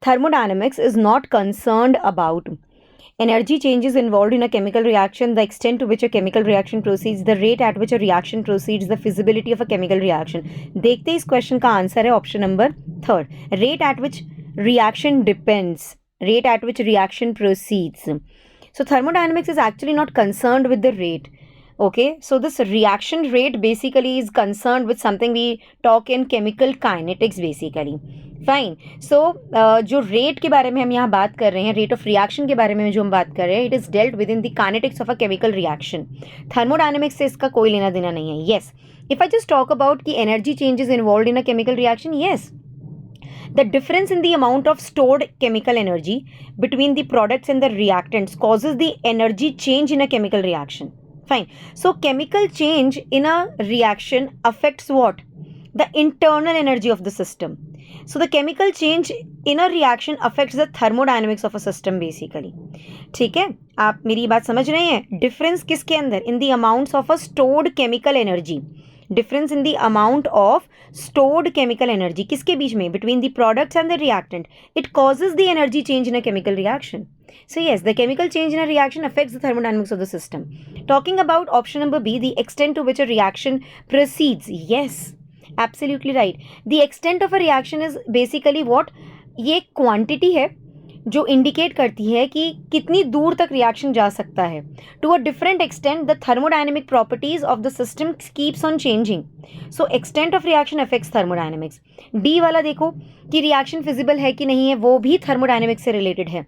thermodynamics is not concerned about energy changes involved in a chemical reaction, the extent to which a chemical reaction proceeds, the rate at which a reaction proceeds, the feasibility of a chemical reaction. देखते इस question का answer है option number third, rate at which reaction depends, rate at which reaction proceeds. So thermodynamics is actually not concerned with the rate. Okay, so this reaction rate basically is concerned with something we talk in chemical kinetics basically. Fine. So जो rate के बारे में हम यहाँ बात कर रहे हैं, रेट ऑफ रिएक्शन के बारे में जो हम बात कर रहे हैं, it is dealt with in the kinetics of a chemical reaction. Thermodynamics से इसका कोई लेना देना नहीं है. Yes, if I just talk about की energy changes involve in a chemical reaction, yes, the difference in the amount of stored chemical energy between the products and the reactants causes the energy change in a chemical reaction. Fine. So chemical change in a reaction affects what? The internal energy of the system. So the chemical change in a reaction affects the thermodynamics of a system basically. ठीक है, आप मेरी बात समझ रहे हैं? Difference किसके अंदर? In the amounts of a stored chemical energy. Difference in the amount of stored chemical energy किसके बीच में? between the products and the reactant. It causes the energy change in a chemical reaction. So yes, the chemical change in a reaction affects the thermodynamics of the system. Talking about option number B, the extent to which a reaction proceeds. Yes, absolutely right. The extent of a reaction is basically what? ये quantity है जो indicate करती है कि कितनी दूर तक reaction जा सकता है. To a different extent the thermodynamic properties of the system keeps on changing. So extent of reaction affects thermodynamics. D वाला देखो कि रिएक्शन फिजिबल है कि नहीं है, वो भी थर्मोडायनेमिक्स से रिलेटेड है.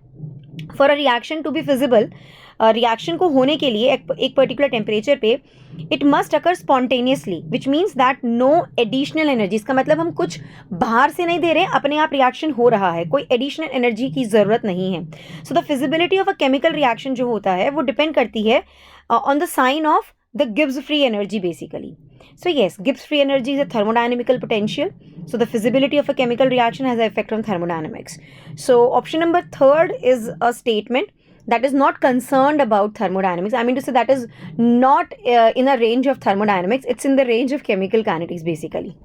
For a reaction to be feasible, reaction को होने के लिए एक पर्टिकुलर टेम्परेचर पे it must occur spontaneously, which means that no additional energy. इसका मतलब हम कुछ बाहर से नहीं दे रहे, अपने आप रिएक्शन हो रहा है, कोई एडिशनल एनर्जी की ज़रूरत नहीं है. So the feasibility of a chemical reaction जो होता है वो डिपेंड करती है on the sign of the Gibbs free energy basically. So yes, Gibbs free energy is a thermodynamical potential. So the feasibility of a chemical reaction has an effect on thermodynamics. So option number third is a statement that is not concerned about thermodynamics. I mean to say that is not in a range of thermodynamics. It's in the range of chemical kinetics basically.